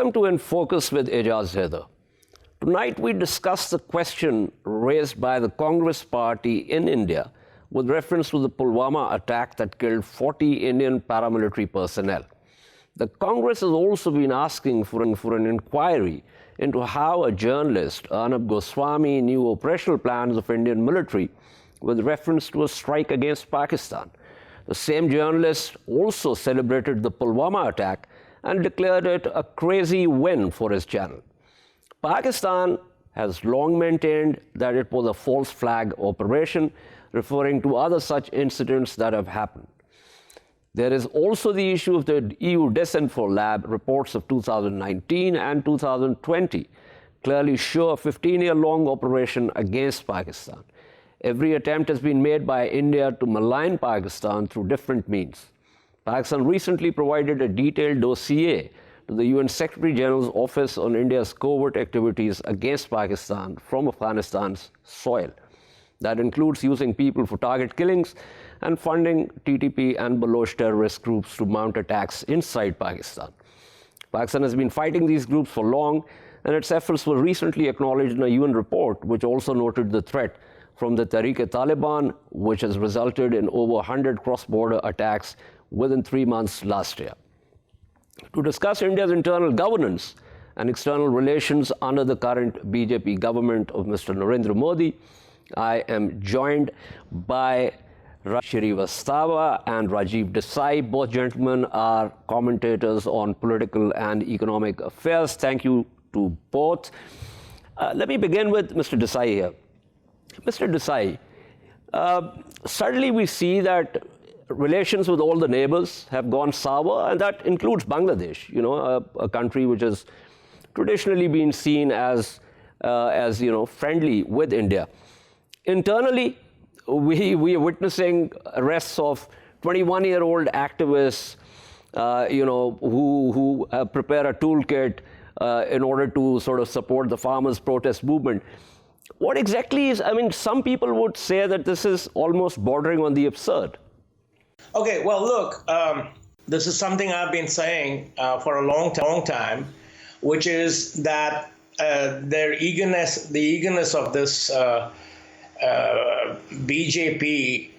Welcome to In Focus with Ijaz Haider. Tonight we discuss the question raised by the Congress party in India with reference to the Pulwama attack that killed 40 Indian paramilitary personnel. The Congress has also been asking for an inquiry into how a journalist, Arnab Goswami, knew operational plans of Indian military with reference to a strike against Pakistan. The same journalist also celebrated the Pulwama attack and declared it a crazy win for his channel. Pakistan has long maintained that it was a false flag operation, referring to other such incidents that have happened. There is also the issue of the EU Disinfo Lab reports of 2019 and 2020 clearly show a 15-year-long operation against Pakistan. Every attempt has been made by India to malign Pakistan through different means. Pakistan recently provided a detailed dossier to the UN Secretary General's Office on India's covert activities against Pakistan from Afghanistan's soil. That includes using people for target killings and funding TTP and Baloch terrorist groups to mount attacks inside Pakistan. Pakistan has been fighting these groups for long, and its efforts were recently acknowledged in a UN report which also noted the threat from the Tehrik-e-Taliban, which has resulted in over 100 cross-border attacks within 3 months last year. To discuss India's internal governance and external relations under the current BJP government of Mr. Narendra Modi, I am joined by Shirivastava and Rajiv Desai. Both gentlemen are commentators on political and economic affairs. Thank you to both. Let me begin with Mr. Desai here. Mr. Desai, suddenly we see that relations with all the neighbors have gone sour, and that includes Bangladesh, a country which has traditionally been seen as friendly with India. Internally, we are witnessing arrests of 21-year-old activists, who prepare a toolkit in order to sort of support the farmers' protest movement. What exactly is, some people would say that this is almost bordering on the absurd. Okay, well, look, this is something I've been saying for a long time, which is that the eagerness of this BJP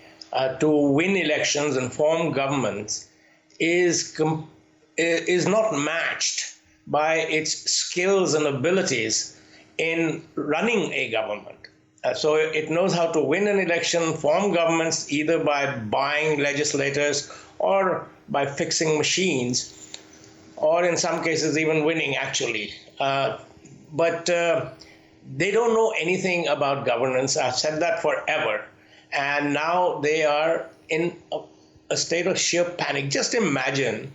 to win elections and form governments is not matched by its skills and abilities in running a government. So it knows how to win an election, form governments, either by buying legislators or by fixing machines, or in some cases even winning, actually. But they don't know anything about governance. I've said that forever. And now they are in a state of sheer panic. Just imagine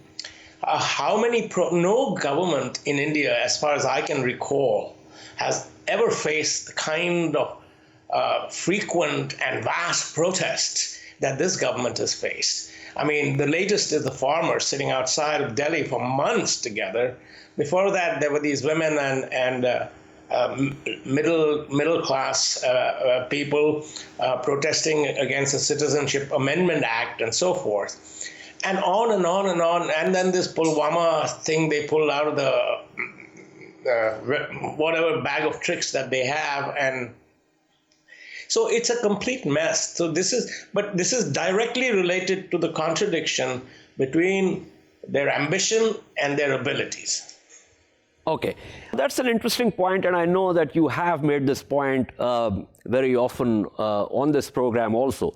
how many no government in India, as far as I can recall, has ever faced the kind of frequent and vast protests that this government has faced. The latest is the farmers sitting outside of Delhi for months together. Before that, there were these women and middle class people protesting against the Citizenship Amendment Act and so forth, and on and on and on. And then this Pulwama thing they pulled out of the whatever bag of tricks that they have, and so it's a complete mess. So this is directly related to the contradiction between their ambition and their abilities. Okay, that's an interesting point, and I know that you have made this point very often on this program also.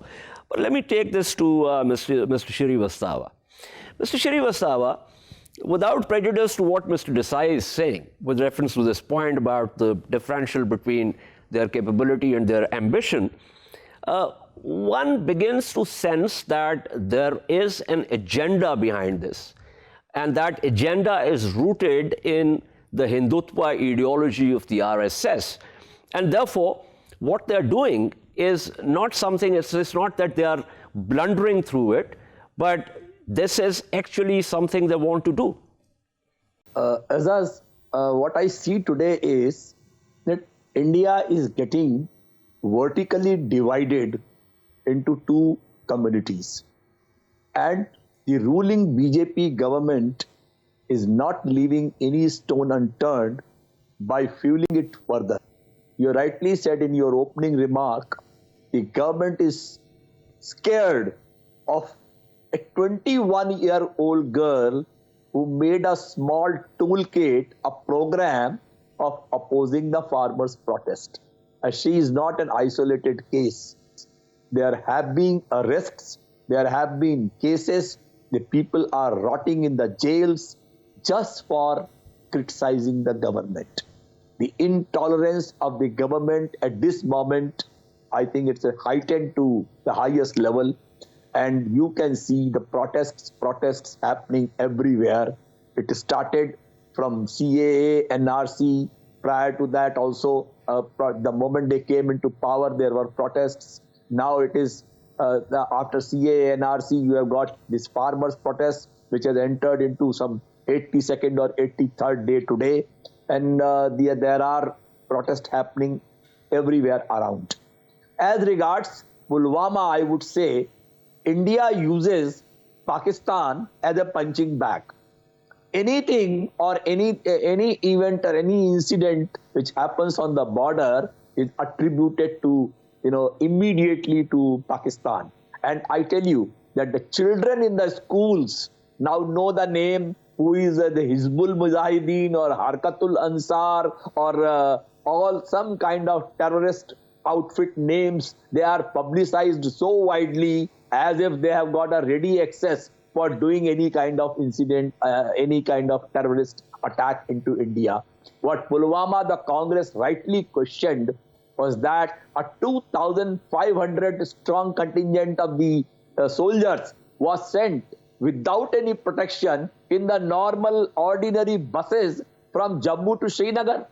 But let me take this to Mr. Shirivastava. Mr. Shirivastava, without prejudice to what Mr. Desai is saying with reference to this point about the differential between their capability and their ambition, one begins to sense that there is an agenda behind this, and that agenda is rooted in the Hindutva ideology of the RSS. And therefore, what they're doing is not something, it's not that they are blundering through it, but this is actually something they want to do. Azaz, what I see today is that India is getting vertically divided into two communities. And the ruling BJP government is not leaving any stone unturned by fueling it further. You rightly said in your opening remark, the government is scared of a 21-year-old girl who made a small toolkit, a program of opposing the farmers' protest. She is not an isolated case. There have been arrests, there have been cases, the people are rotting in the jails just for criticizing the government. The intolerance of the government at this moment, I think it's heightened to the highest level, and you can see the protests happening everywhere. It started from CAA, NRC. Prior to that also, the moment they came into power, there were protests. Now it is after CAA, NRC, you have got this farmers' protest, which has entered into some 82nd or 83rd day today. And there are protests happening everywhere around. As regards Pulwama, I would say India uses Pakistan as a punching bag. Anything or any event or any incident which happens on the border is attributed to, immediately to Pakistan. And I tell you that the children in the schools now know the name, who is the Hizbul Mujahideen or Harkatul Ansar or all some kind of terrorist outfit names. They are publicized so widely as if they have got a ready access for doing any kind of incident, any kind of terrorist attack into India. What Pulwama, the Congress rightly questioned was that a 2,500 strong contingent of the soldiers was sent without any protection in the normal ordinary buses from Jammu to Srinagar,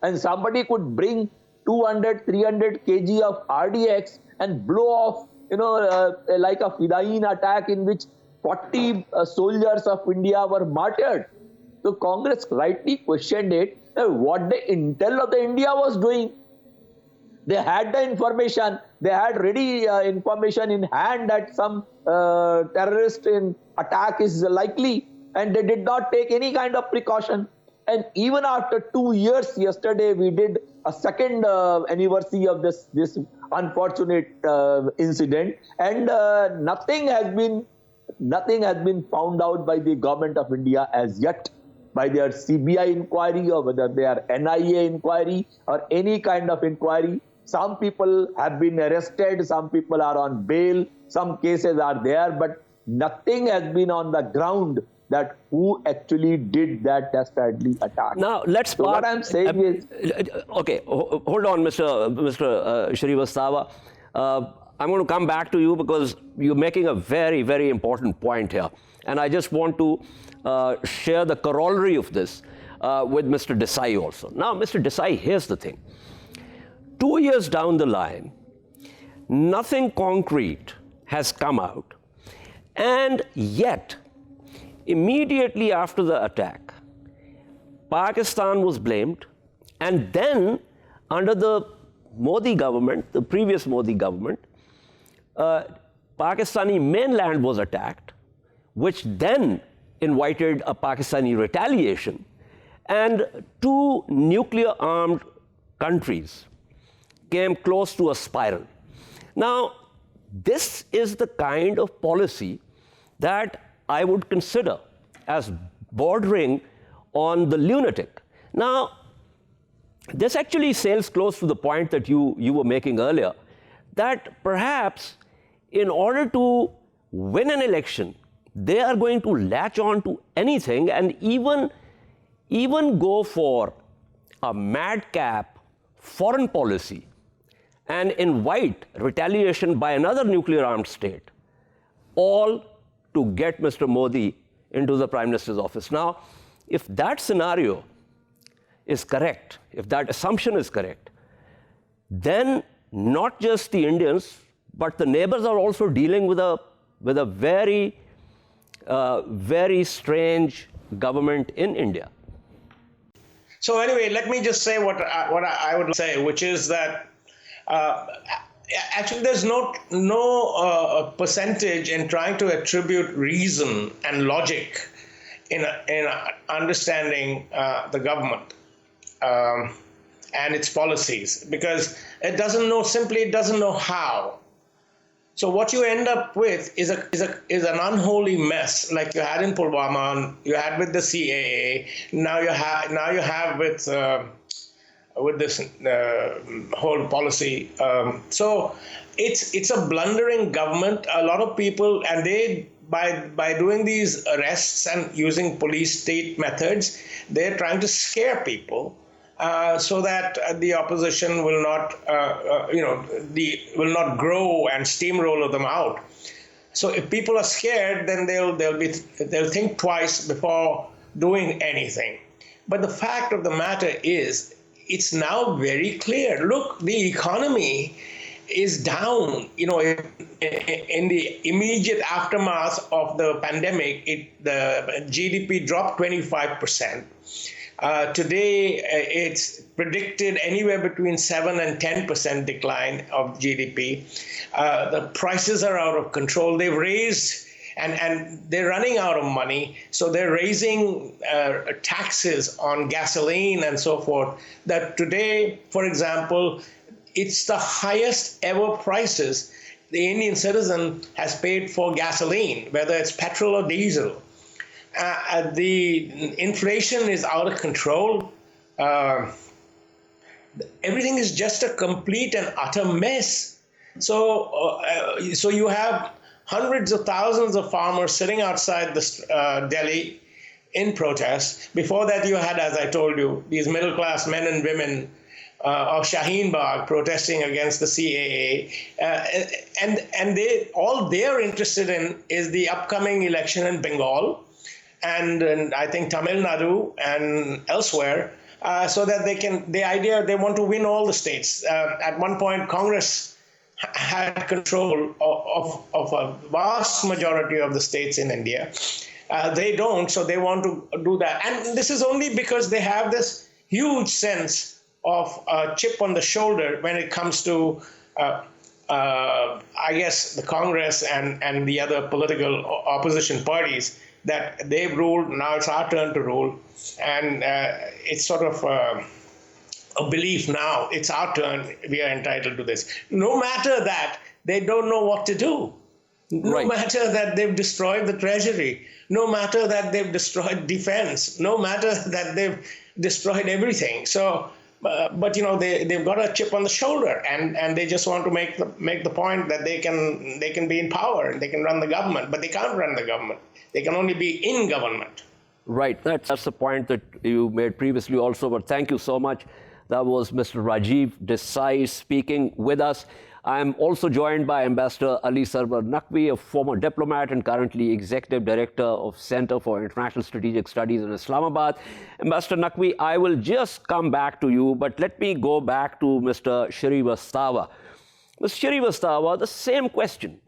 and somebody could bring 200, 300 kg of RDX and blow off, like a Fidain attack in which 40 soldiers of India were martyred. So Congress rightly questioned it, what the intel of the India was doing. They had the information, they had ready information in hand that some terrorist attack is likely, and they did not take any kind of precaution. And even after 2 years, yesterday we did a second anniversary of this unfortunate incident, and nothing has been found out by the government of India as yet, by their CBI inquiry or whether they are NIA inquiry or any kind of inquiry. Some people have been arrested, some people are on bail, some cases are there, but nothing has been on the ground that who actually did that dastardly attack. Now, let's what I'm saying is... Okay, hold on, Mr. Shirivastava. I'm going to come back to you because you're making a very, very important point here. And I just want to share the corollary of this with Mr. Desai also. Now, Mr. Desai, here's the thing. 2 years down the line, nothing concrete has come out. And yet, immediately after the attack, Pakistan was blamed. And then, under the Modi government, the previous Modi government, Pakistani mainland was attacked, which then invited a Pakistani retaliation. And two nuclear-armed countries came close to a spiral. Now, this is the kind of policy that I would consider as bordering on the lunatic. Now, this actually sails close to the point that you were making earlier, that perhaps in order to win an election, they are going to latch on to anything and even go for a madcap foreign policy and invite retaliation by another nuclear-armed state, all to get Mr. Modi into the Prime Minister's office. Now, if that scenario is correct, if that assumption is correct, then not just the Indians, but the neighbors are also dealing with a very, very strange government in India. So anyway, let me just say what I would say, which is that actually there's no percentage in trying to attribute reason and logic in understanding the government and its policies, because it doesn't know how. So what you end up with is an unholy mess, like you had in Pulwama, you had with the CAA, now you have with this whole policy. So it's a blundering government. A lot of people, and they by doing these arrests and using police state methods, they're trying to scare people. So that the opposition will not, will not grow and steamroller them out. So if people are scared, then they'll think twice before doing anything. But the fact of the matter is, it's now very clear. Look, the economy is down. In the immediate aftermath of the pandemic, the GDP dropped 25%. Today, it's predicted anywhere between 7 and 10% decline of GDP. The prices are out of control. They've raised, and they're running out of money, so they're raising taxes on gasoline and so forth. That today, for example, it's the highest ever prices the Indian citizen has paid for gasoline, whether it's petrol or diesel. The inflation is out of control. Everything is just a complete and utter mess. So you have hundreds of thousands of farmers sitting outside Delhi in protest. Before that, you had, as I told you, these middle-class men and women of Shaheen Bagh protesting against the CAA, and all they're interested in is the upcoming election in Bengal. And I think Tamil Nadu and elsewhere, so that they want to win all the states. At one point, Congress had control of a vast majority of the states in India. They don't, so they want to do that. And this is only because they have this huge sense of a chip on the shoulder when it comes to, I guess, the Congress and the other political opposition parties, that they've ruled, now it's our turn to rule. And it's sort of a belief now, it's our turn, we are entitled to this. No matter that, they don't know what to do. No matter that they've destroyed the treasury, no matter that they've destroyed defense, no matter that they've destroyed everything. So, but they've got a chip on the shoulder, and they just want to make the point that they can be in power and they can run the government, but they can't run the government. They can only be in government. Right, that's the point that you made previously also, but thank you so much. That was Mr. Rajiv Desai speaking with us. I'm also joined by Ambassador Ali Sarwar Naqvi, a former diplomat and currently Executive Director of Center for International Strategic Studies in Islamabad. Ambassador Naqvi, I will just come back to you, but let me go back to Mr. Shirivastava. Mr. Shirivastava, the same question.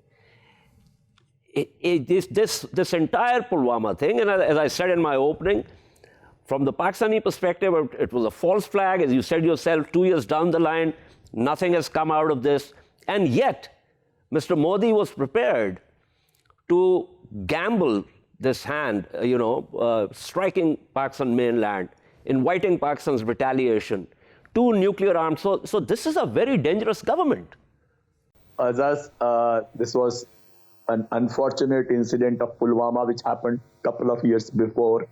This entire Pulwama thing, and as I said in my opening, from the Pakistani perspective, it was a false flag. As you said yourself, 2 years down the line, nothing has come out of this. And yet, Mr. Modi was prepared to gamble this hand, striking Pakistan mainland, inviting Pakistan's retaliation to nuclear arms. So this is a very dangerous government. This was an unfortunate incident of Pulwama, which happened a couple of years before.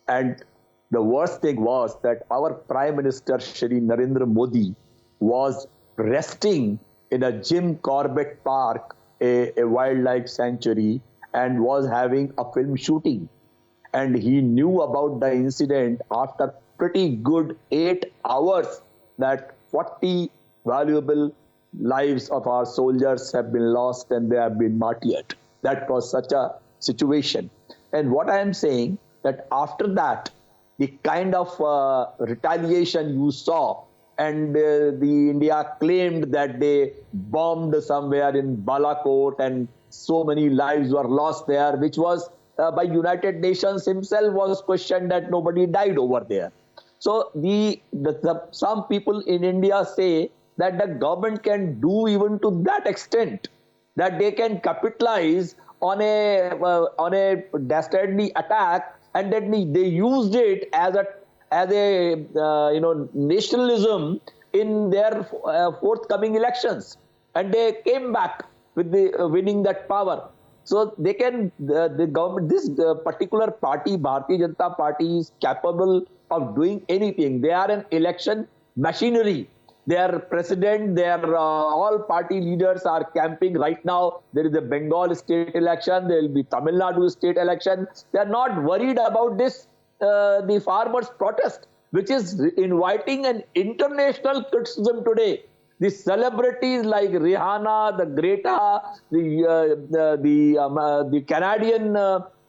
And the worst thing was that our Prime Minister, Shri Narendra Modi, was resting in a Jim Corbett Park, a wildlife sanctuary, and was having a film shooting. And he knew about the incident after pretty good 8 hours that 40 valuable lives of our soldiers have been lost and they have been martyred. That was such a situation. And what I am saying, that after that, the kind of retaliation you saw, and the India claimed that they bombed somewhere in Balakot and so many lives were lost there, which was by United Nations himself was questioned that nobody died over there. So some people in India say that the government can do even to that extent, that they can capitalize on a dastardly attack and then they used it as a nationalism in their forthcoming elections, and they came back with the winning that power. So they can the government, this particular party, Bharatiya Janata Party, is capable of doing anything. They are an election machinery. Their president, their all party leaders are camping right now. There is a Bengal state election. There will be Tamil Nadu state election. They are not worried about this, the farmers' protest, which is inviting an international criticism today. The celebrities like Rihanna, the Greta, the Canadian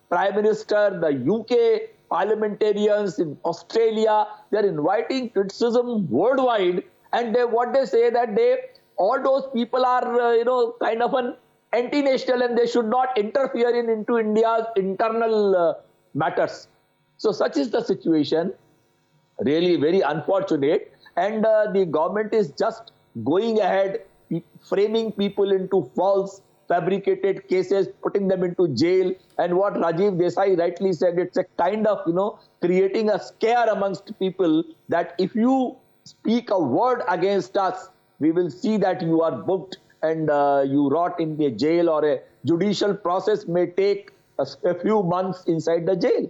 Prime Minister, the UK parliamentarians in Australia, they are inviting criticism worldwide. And what they say that all those people are, kind of an anti-national, and they should not interfere into India's internal matters. So such is the situation. Really very unfortunate. And the government is just going ahead, framing people into false, fabricated cases, putting them into jail. And what Rajiv Desai rightly said, it's a kind of, creating a scare amongst people that if you speak a word against us, we will see that you are booked and you rot in the jail, or a judicial process may take a few months inside the jail.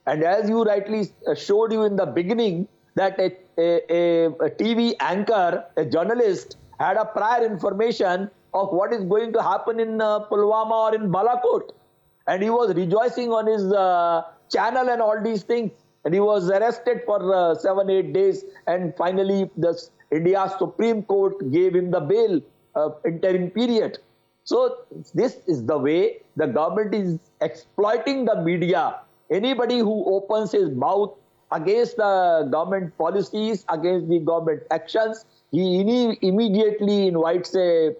And as you rightly showed you in the beginning, that a TV anchor, a journalist, had a prior information of what is going to happen in Pulwama or in Balakot. And he was rejoicing on his channel and all these things. And he was arrested for 7-8 days. And finally, India's Supreme Court gave him the bail interim period. So this is the way the government is exploiting the media. Anybody who opens his mouth against the government policies, against the government actions, he immediately invites a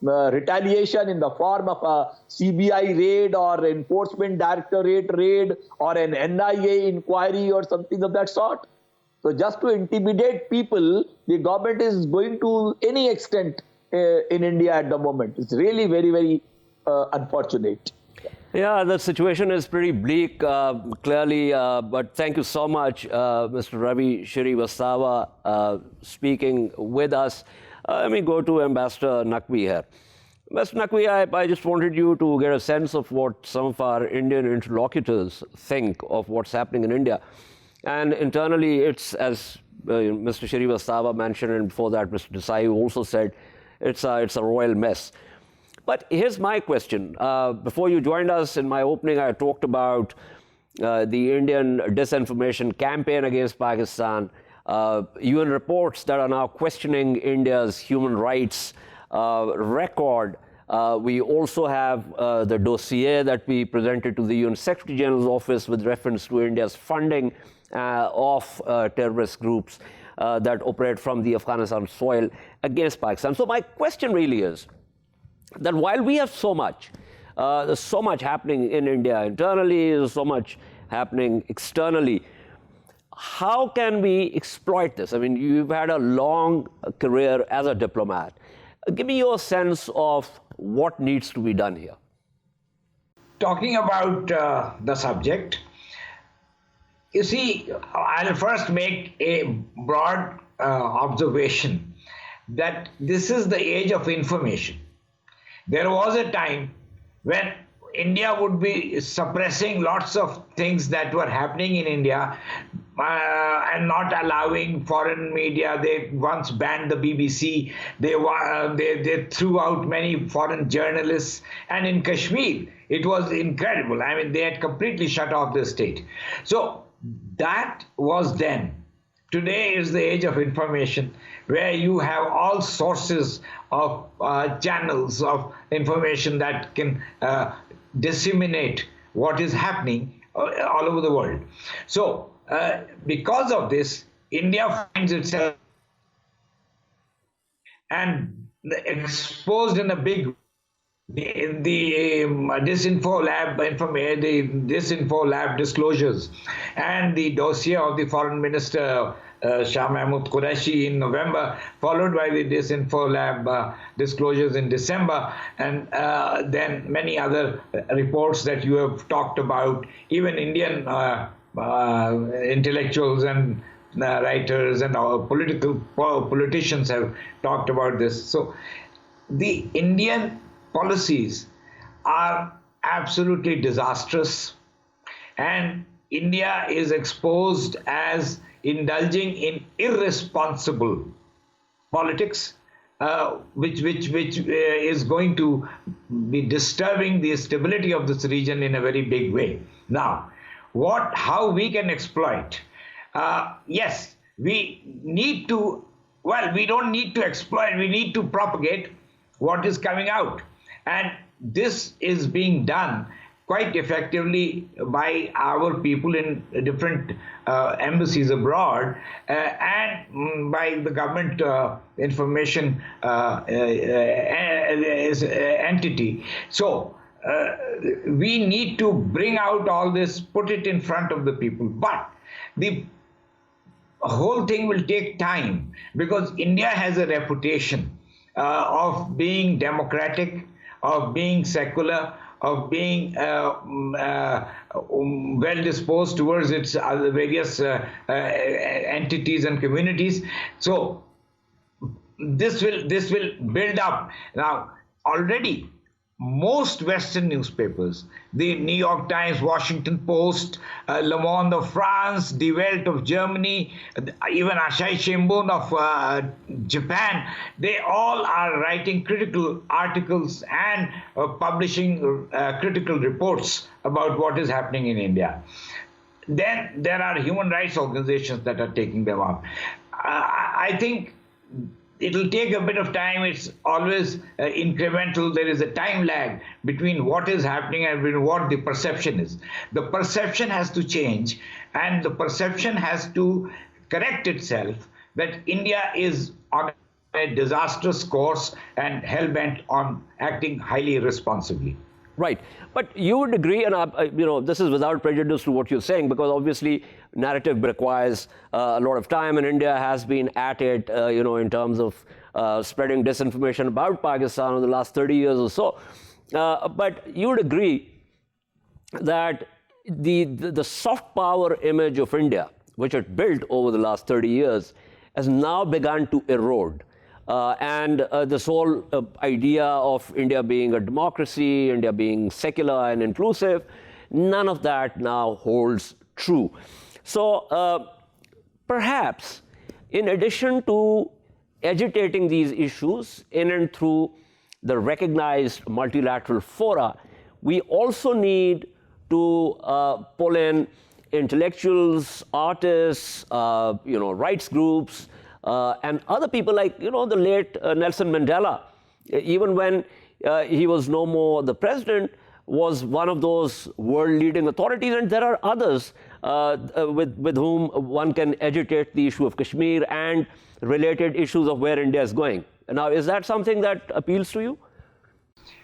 retaliation in the form of a CBI raid or enforcement directorate raid or an NIA inquiry or something of that sort. So just to intimidate people, the government is going to any extent in India at the moment. It's really very, very unfortunate. Yeah, the situation is pretty bleak, clearly, but thank you so much, Mr. Ravi Shirivastava, speaking with us. Let me go to Ambassador Naqvi here. Mr. Naqvi, I just wanted you to get a sense of what some of our Indian interlocutors think of what's happening in India. And internally, it's, as Mr. Shirivastava mentioned, and before that, Mr. Desai also said, it's a royal mess. But here's my question. Before you joined us, in my opening, I talked about the Indian disinformation campaign against Pakistan, UN reports that are now questioning India's human rights record. We also have the dossier that we presented to the UN Secretary General's office with reference to India's funding of terrorist groups that operate from the Afghanistan soil against Pakistan. So my question really is that while we have there's so much happening in India internally, there's so much happening externally, how can we exploit this? I mean, you've had a long career as a diplomat. Give me your sense of what needs to be done here. Talking about the subject, you see, I'll first make a broad observation that this is the age of information. There was a time when India would be suppressing lots of things that were happening in India and not allowing foreign media. They once banned the BBC. They threw out many foreign journalists. And in Kashmir, it was incredible. I mean, they had completely shut off the state. So that was then. Today is the age of information, where you have all sources of channels of information that can disseminate what is happening all over the world. So because of this, India finds itself and exposed in a big the disinfo lab disclosures and the dossier of the foreign minister Shah Mahmood Qureshi in November, followed by the Disinfo Lab disclosures in December, and then many other reports that you have talked about, even Indian intellectuals and writers and our politicians have talked about this. So the Indian policies are absolutely disastrous, and India is exposed as indulging in irresponsible politics, which is going to be disturbing the stability of this region in a very big way. Now, how we can exploit? Yes, we need to. Well, we don't need to exploit. We need to propagate what is coming out, and this is being done quite effectively by our people in different embassies abroad and by the government information entity. So we need to bring out all this, put it in front of the people. But the whole thing will take time, because India has a reputation of being democratic, of being secular, of being well disposed towards its various entities and communities. So this will build up. Now, already most Western newspapers, the New York Times, Washington Post, Le Monde of France, Die Welt of Germany, even Asahi Shimbun of Japan, they all are writing critical articles and publishing critical reports about what is happening in India. Then there are human rights organizations that are taking them up. I think it'll take a bit of time. It's always incremental. There is a time lag between what is happening and what the perception is. The perception has to change, and the perception has to correct itself that India is on a disastrous course and hell-bent on acting highly irresponsibly. Right. But you would agree, and this is without prejudice to what you're saying, because obviously narrative requires a lot of time, and India has been at it, in terms of spreading disinformation about Pakistan in the last 30 years or so. But you would agree that the soft power image of India, which it built over the last 30 years, has now begun to erode. And this whole idea of India being a democracy, India being secular and inclusive, none of that now holds true. So perhaps, in addition to agitating these issues in and through the recognized multilateral fora, we also need to pull in intellectuals, artists, rights groups, and other people like, the late Nelson Mandela, even when he was no more the president, was one of those world-leading authorities, and there are others with whom one can agitate the issue of Kashmir and related issues of where India is going. Now, is that something that appeals to you?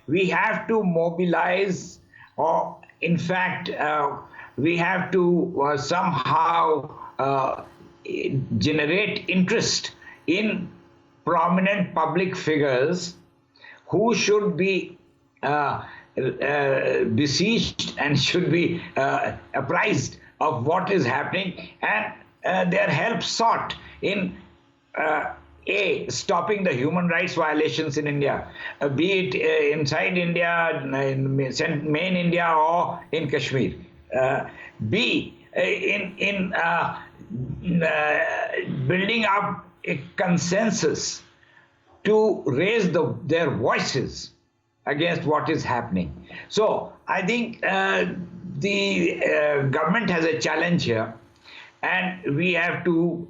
We have to mobilize, or in fact, we have to somehow generate interest in prominent public figures who should be besieged and should be apprised of what is happening, and their help sought in stopping the human rights violations in India, be it inside India, in main India, or in Kashmir. B, in building up a consensus to raise their voices against what is happening. So I think the government has a challenge here, and we have to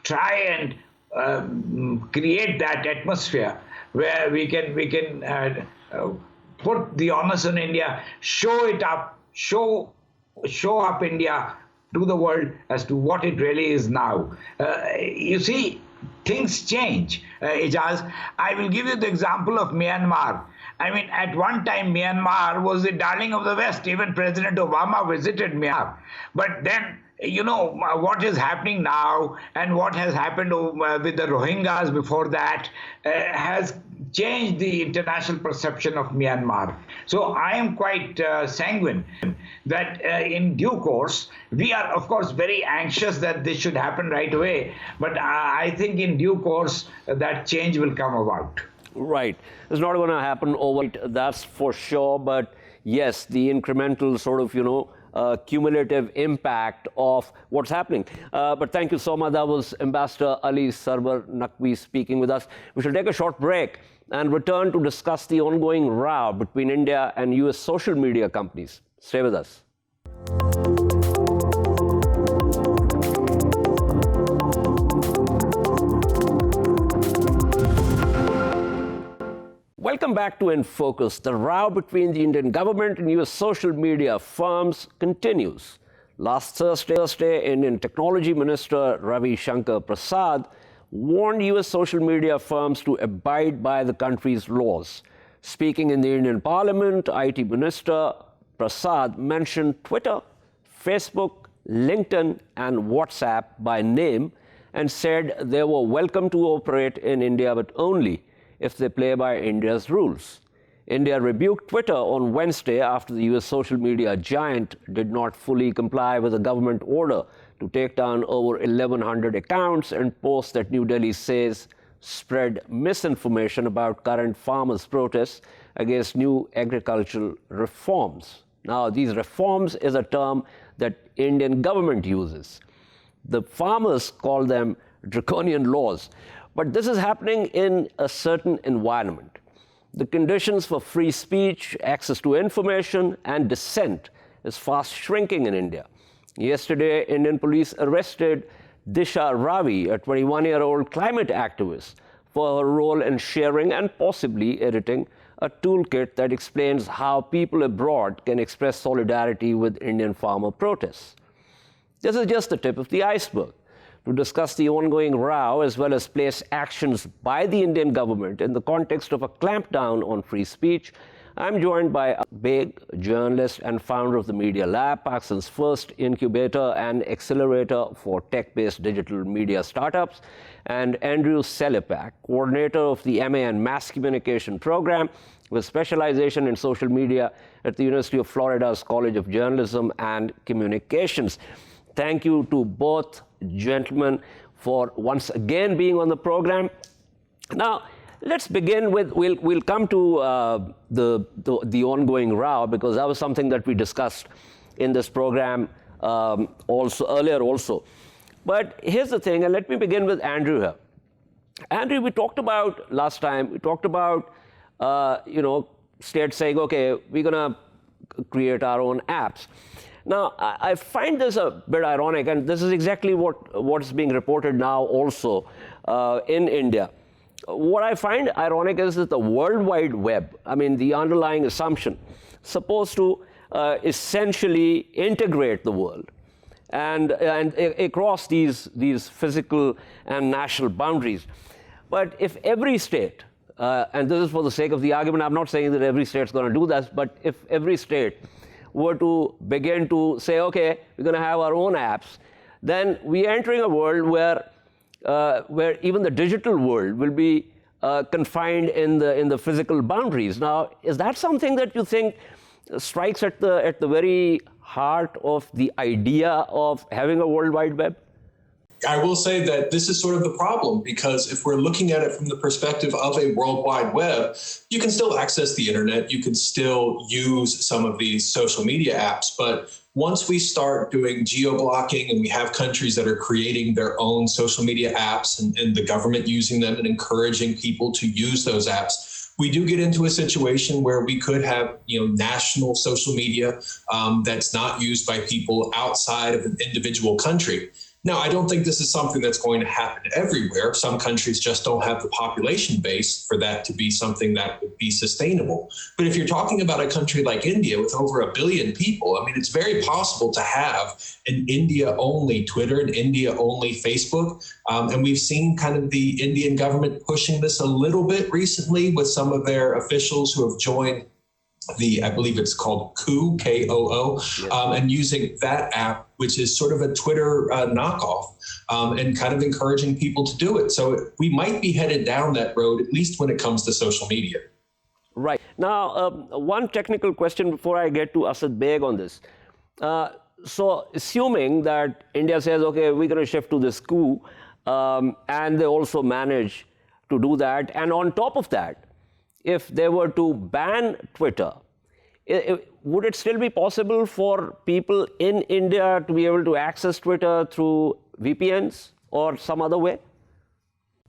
try and create that atmosphere where we can put the onus on India, show up India to the world as to what it really is now. You see, things change, Ijaz. I will give you the example of Myanmar. I mean, at one time, Myanmar was the darling of the West. Even President Obama visited Myanmar. But then what is happening now and what has happened with the Rohingyas before that has changed the international perception of Myanmar. So I am quite sanguine that in due course, we are of course very anxious that this should happen right away, but I think in due course that change will come about. Right. It's not going to happen overnight, that's for sure. But yes, the incremental sort of, cumulative impact of what's happening. But thank you so much. That was Ambassador Ali Sarwar Naqvi speaking with us. We shall take a short break and return to discuss the ongoing row between India and US social media companies. Stay with us. Welcome back to In Focus. The row between the Indian government and US social media firms continues. Last Thursday, Indian Technology Minister Ravi Shankar Prasad warned US social media firms to abide by the country's laws. Speaking in the Indian Parliament, IT Minister Prasad mentioned Twitter, Facebook, LinkedIn, and WhatsApp by name and said they were welcome to operate in India, but only if they play by India's rules. India rebuked Twitter on Wednesday after the US social media giant did not fully comply with a government order to take down over 1,100 accounts and posts that New Delhi says spread misinformation about current farmers' protests against new agricultural reforms. Now, these reforms is a term that Indian government uses. The farmers call them draconian laws. But this is happening in a certain environment. The conditions for free speech, access to information, and dissent is fast shrinking in India. Yesterday, Indian police arrested Desai Ravi, a 21-year-old climate activist, for her role in sharing and possibly editing a toolkit that explains how people abroad can express solidarity with Indian farmer protests. This is just the tip of the iceberg. To discuss the ongoing row as well as place actions by the Indian government in the context of a clampdown on free speech, I'm joined by Baig, journalist and founder of the Media Lab, Pakistan's first incubator and accelerator for tech-based digital media startups, and Andrew Selepak, coordinator of the MA in Mass Communication program with specialization in social media at the University of Florida's College of Journalism and Communications. Thank you to both gentlemen for once again being on the program. Now, let's begin with, we'll come to the ongoing row, because that was something that we discussed in this program earlier also. But here's the thing, and let me begin with Andrew here. Andrew, we talked about last time, we talked about, states saying, okay, we're going to create our own apps. Now, I find this a bit ironic, and this is exactly what's being reported now also in India. What I find ironic is that the World Wide Web, I mean, the underlying assumption, supposed to essentially integrate the world and across these physical and national boundaries. But if every state, and this is for the sake of the argument, I'm not saying that every state's going to do that, but if every state were to begin to say, okay, we're going to have our own apps, then we're entering a world where even the digital world will be confined in the physical boundaries. Now, is that something that you think strikes at the very heart of the idea of having a World Wide Web? I will say that this is sort of the problem, because if we're looking at it from the perspective of a World Wide Web, you can still access the internet, you can still use some of these social media apps. But once we start doing geo-blocking and we have countries that are creating their own social media apps and the government using them and encouraging people to use those apps, we do get into a situation where we could have, national social media that's not used by people outside of an individual country. Now, I don't think this is something that's going to happen everywhere. Some countries just don't have the population base for that to be something that would be sustainable. But if you're talking about a country like India with over 1 billion people, I mean, it's very possible to have an India-only Twitter, an India-only Facebook. And we've seen kind of the Indian government pushing this a little bit recently with some of their officials who have joined I believe it's called Koo, K-O-O, and using that app which is sort of a Twitter knockoff, and kind of encouraging people to do it. So we might be headed down that road, at least when it comes to social media. Right. Now, one technical question before I get to Asad Baig on this. So assuming that India says, okay, we're going to shift to this coup, and they also manage to do that. And on top of that, if they were to ban Twitter, would it still be possible for people in India to be able to access Twitter through VPNs or some other way?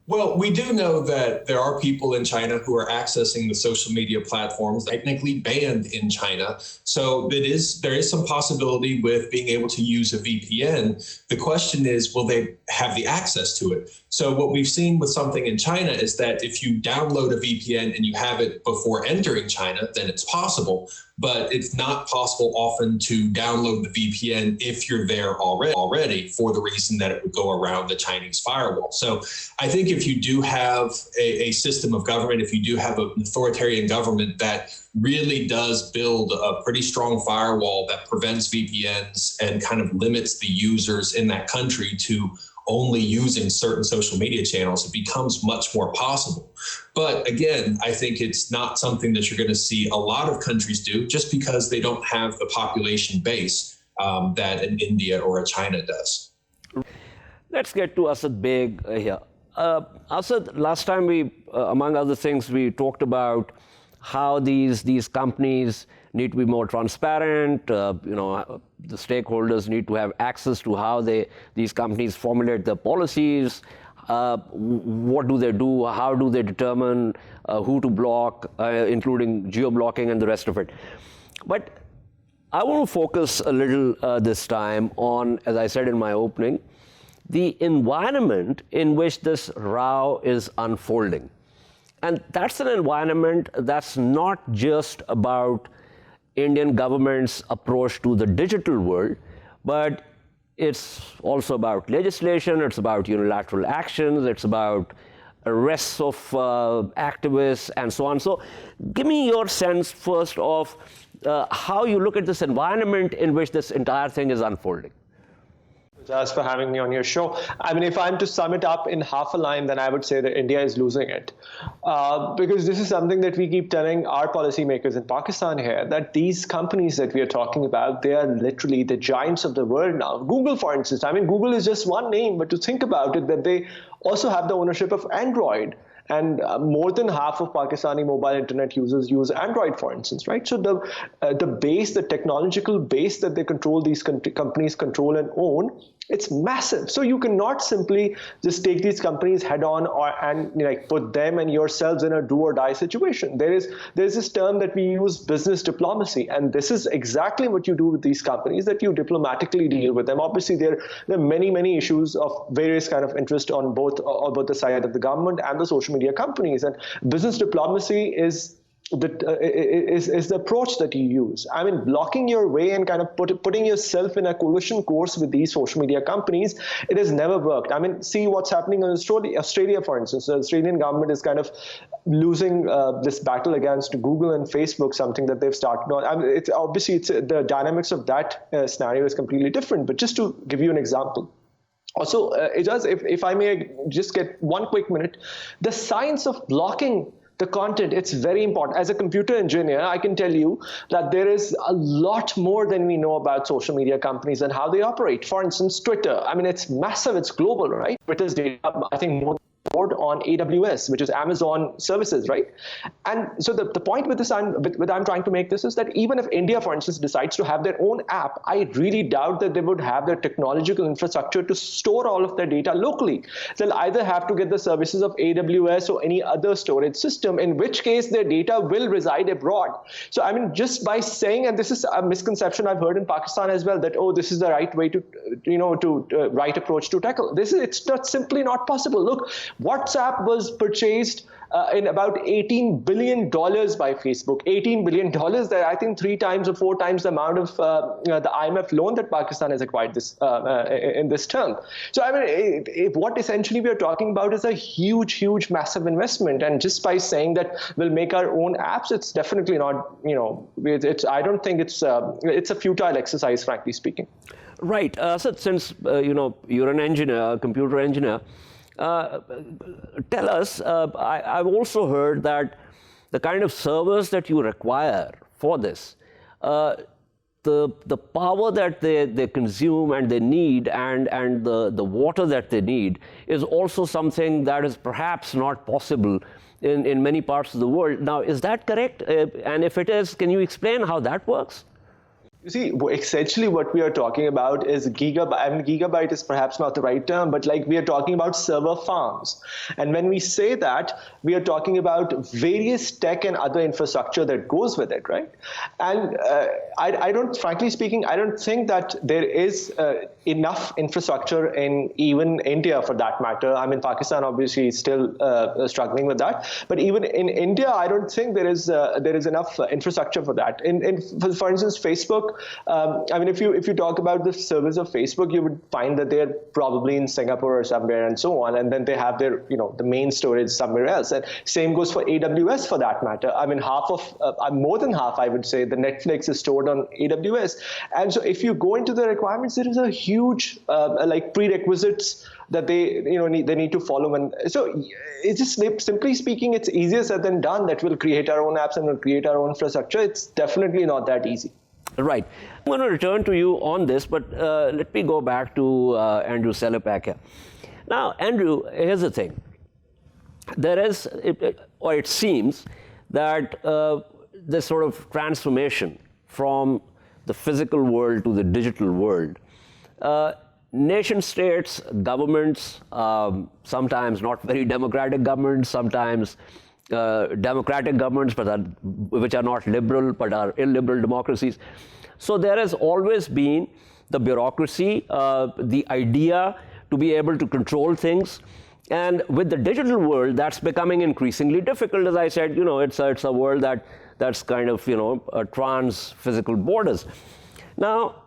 Well, we do know that there are people in China who are accessing the social media platforms technically banned in China. So there is some possibility with being able to use a VPN. The question is, will they have the access to it? So what we've seen with something in China is that if you download a VPN and you have it before entering China, then it's possible. But it's not possible often to download the VPN if you're there already for the reason that it would go around the Chinese firewall. So I think if you do have a system of government, if you do have an authoritarian government that really does build a pretty strong firewall that prevents VPNs and kind of limits the users in that country to only using certain social media channels, it becomes much more possible. But again, I think it's not something that you're going to see a lot of countries do just because they don't have the population base that an India or a China does. Let's get to Asad Baig here. Asad, last time we, among other things, we talked about how these companies need to be more transparent. The stakeholders need to have access to how these companies formulate their policies. What do they do? How do they determine who to block, including geo-blocking and the rest of it? But I want to focus a little this time on, as I said in my opening, the environment in which this row is unfolding. And that's an environment that's not just about Indian government's approach to the digital world, but it's also about legislation, it's about unilateral actions, it's about arrests of activists and so on. So give me your sense first of how you look at this environment in which this entire thing is unfolding. Thanks for having me on your show. I mean, if I'm to sum it up in half a line, then I would say that India is losing it. Because this is something that we keep telling our policymakers in Pakistan here, that these companies that we are talking about, they are literally the giants of the world now. Google, for instance, I mean, Google is just one name, but to think about it, that they also have the ownership of Android. And more than half of Pakistani mobile internet users use Android, for instance, right? So the base, the technological base that they control, these companies control and own, it's massive. So you cannot simply just take these companies head on and put them and yourselves in a do or die situation. There's this term that we use, business diplomacy, and this is exactly what you do with these companies, that you diplomatically deal with them. Obviously, there are many issues of various kind of interest on both the side of the government and the social media companies, and business diplomacy is the approach that you use. I mean, blocking your way and kind of putting yourself in a collision course with these social media companies, it has never worked. I mean, see what's happening in Australia, for instance. The Australian government is kind of losing this battle against Google and Facebook, something that they've started on. I mean, it's the dynamics of that scenario is completely different. But just to give you an example. Also, if I may just get 1 quick minute, the science of blocking the content, it's very important. As a computer engineer, I can tell you that there is a lot more than we know about social media companies and how they operate. For instance, Twitter. I mean, it's massive, it's global, right? Twitter's data, I think, more on AWS, which is Amazon services, right? And so the point with this, I'm trying to make this is that even if India, for instance, decides to have their own app, I really doubt that they would have the technological infrastructure to store all of their data locally. They'll either have to get the services of AWS or any other storage system, in which case their data will reside abroad. So I mean, just by saying, and this is a misconception I've heard in Pakistan as well, that, oh, this is the right way to, right approach to tackle this. It's not simply not possible. Look, WhatsApp was purchased in about $18 billion by Facebook. $18 billion, that I think 3 times or 4 times the amount of the IMF loan that Pakistan has acquired this in this term. So I mean, what essentially we are talking about is a huge, massive investment. And just by saying that we'll make our own apps, it's definitely not, I don't think it's a futile exercise, frankly speaking. Right. So since, you're an engineer, a computer engineer, tell us, I've also heard that the kind of servers that you require for this, the power that they consume and they need and the water that they need is also something that is perhaps not possible in many parts of the world. Now, is that correct? And if it is, can you explain how that works? You see, essentially what we are talking about is gigabyte. I mean, gigabyte is perhaps not the right term, but like we are talking about server farms. And when we say that, we are talking about various tech and other infrastructure that goes with it, right? And I don't, frankly speaking, I don't think that there is enough infrastructure in even India for that matter. I mean, Pakistan obviously is still struggling with that. But even in India, I don't think there is enough infrastructure for that. For instance, Facebook, I mean, if you talk about the servers of Facebook, you would find that they're probably in Singapore or somewhere and so on, and then they have their, the main storage somewhere else. And same goes for AWS for that matter. I mean, more than half, I would say, the Netflix is stored on AWS. And so if you go into the requirements, there is a huge prerequisites that they need to follow. And so it's just simply speaking, it's easier said than done that we'll create our own apps and we'll create our own infrastructure. It's definitely not that easy. Right. I'm going to return to you on this, but let me go back to Andrew Selepak here. Now, Andrew, here's the thing. There is, or it seems, that this sort of transformation from the physical world to the digital world, nation states, governments, sometimes not very democratic governments, sometimes democratic governments, which are not liberal, but are illiberal democracies. So there has always been the bureaucracy, the idea to be able to control things. And with the digital world, that's becoming increasingly difficult. As I said, it's a world that's kind of, trans-physical borders. Now,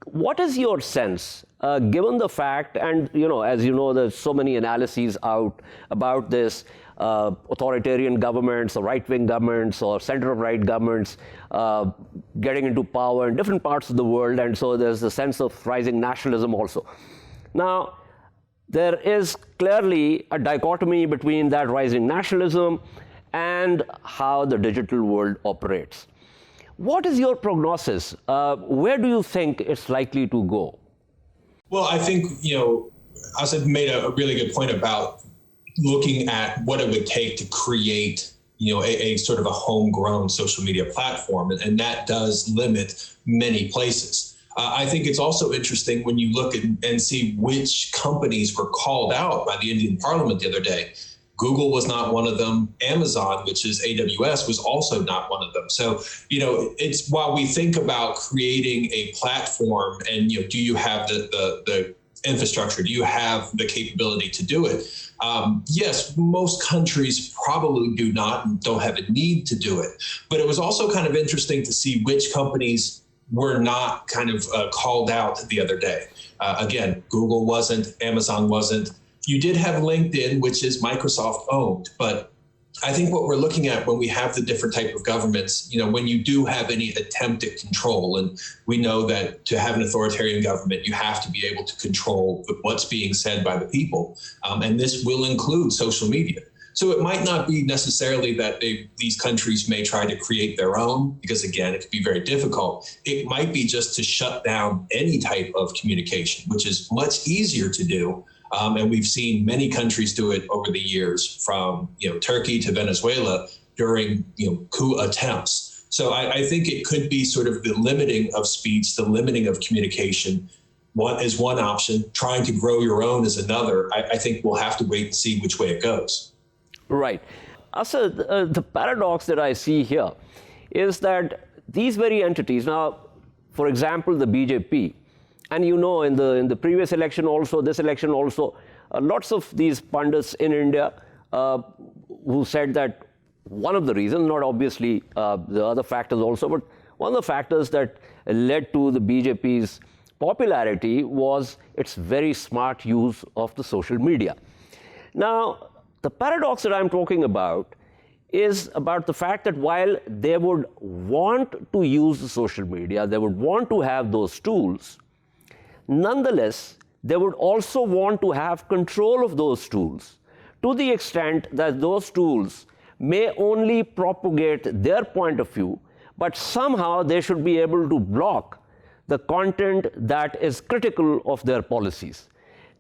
what is your sense, given the fact, and, as you know, there's so many analyses out about this, authoritarian governments or right-wing governments or center-of-right governments getting into power in different parts of the world, and so there's a sense of rising nationalism also. Now, there is clearly a dichotomy between that rising nationalism and how the digital world operates. What is your prognosis? Where do you think it's likely to go? Well, I think, Asad made a really good point about looking at what it would take to create, a sort of a homegrown social media platform. And that does limit many places. I think it's also interesting when you look at and see which companies were called out by the Indian Parliament the other day. Google was not one of them. Amazon, which is AWS, was also not one of them. So, it's while we think about creating a platform and, do you have the infrastructure? Do you have the capability to do it? Yes, most countries probably do not and don't have a need to do it. But it was also kind of interesting to see which companies were not kind of called out the other day. Again, Google wasn't, Amazon wasn't. You did have LinkedIn, which is Microsoft owned, but I think what we're looking at when we have the different type of governments, when you do have any attempt at control, and we know that to have an authoritarian government, you have to be able to control what's being said by the people. And this will include social media. So it might not be necessarily that these countries may try to create their own, because again, it could be very difficult. It might be just to shut down any type of communication, which is much easier to do. And we've seen many countries do it over the years, from Turkey to Venezuela during coup attempts. So I think it could be sort of the limiting of speech, the limiting of communication. One is one option. Trying to grow your own is another. I think we'll have to wait and see which way it goes. Right. Asad, the paradox that I see here is that these very entities, now, for example, the BJP, and in the previous election also, this election also, lots of these pundits in India who said that one of the reasons, not obviously the other factors also, but one of the factors that led to the BJP's popularity was its very smart use of the social media. Now, the paradox that I'm talking about is about the fact that while they would want to use the social media, they would want to have those tools, nonetheless, they would also want to have control of those tools to the extent that those tools may only propagate their point of view, but somehow they should be able to block the content that is critical of their policies.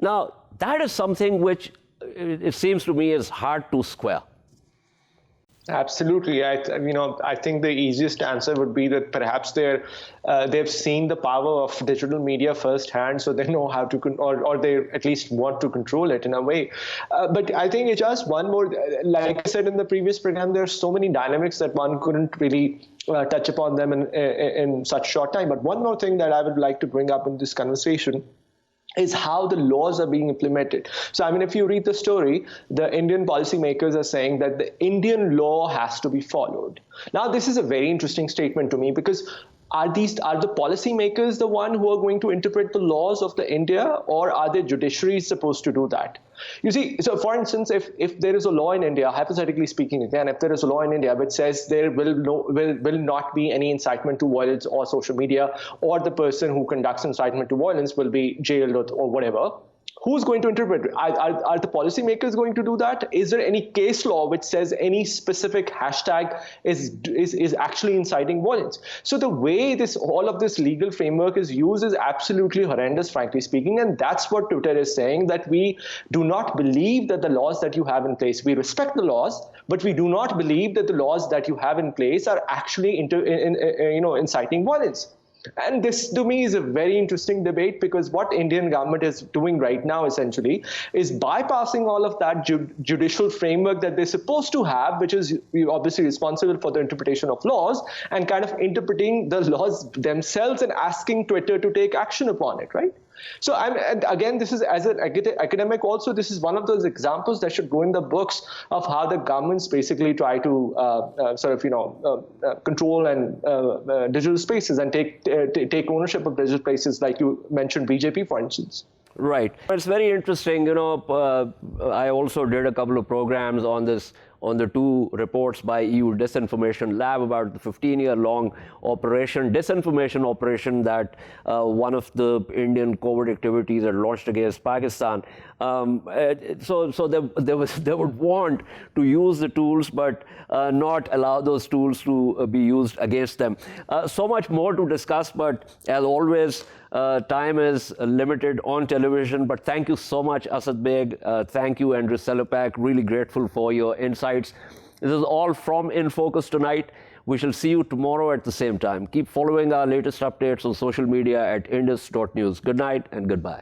Now, that is something which it seems to me is hard to square. Absolutely. I think the easiest answer would be that perhaps they've seen the power of digital media firsthand, so they know how to, or they at least want to control it in a way. But I think it's just one more, like I said in the previous program, there's so many dynamics that one couldn't really touch upon them in such short time. But one more thing that I would like to bring up in this conversation is how the laws are being implemented. So, I mean, if you read the story, the Indian policymakers are saying that the Indian law has to be followed. Now, this is a very interesting statement to me, because are the policymakers the one who are going to interpret the laws of the India, or are the judiciaries supposed to do that? You see, so for instance, if there is a law in India, hypothetically speaking again, if there is a law in India which says there will not be any incitement to violence or social media, or the person who conducts incitement to violence will be jailed or whatever, who's going to interpret it? Are the policymakers going to do that? Is there any case law which says any specific hashtag is actually inciting violence? So the way all of this legal framework is used is absolutely horrendous, frankly speaking. And that's what Twitter is saying, that we do not believe that the laws that you have in place, we respect the laws, but we do not believe that the laws that you have in place are actually inciting violence. And this, to me, is a very interesting debate, because what Indian government is doing right now, essentially, is bypassing all of that judicial framework that they're supposed to have, which is obviously responsible for the interpretation of laws, and kind of interpreting the laws themselves and asking Twitter to take action upon it, right? So again, this is, as an academic also, this is one of those examples that should go in the books of how the governments basically try to control and digital spaces and take ownership of digital spaces, like you mentioned BJP, for instance. Right. It's very interesting. I also did a couple of programs on this, on the two reports by EU Disinformation Lab about the 15-year-long disinformation operation that one of the Indian covert activities had launched against Pakistan. So they would want to use the tools, but not allow those tools to be used against them. So much more to discuss, but as always, time is limited on television. But thank you so much, Asad Baig. Thank you, Andrew Selepak. Really grateful for your insights. This is all from In Focus tonight. We shall see you tomorrow at the same time. Keep following our latest updates on social media at indus.news. Good night and goodbye.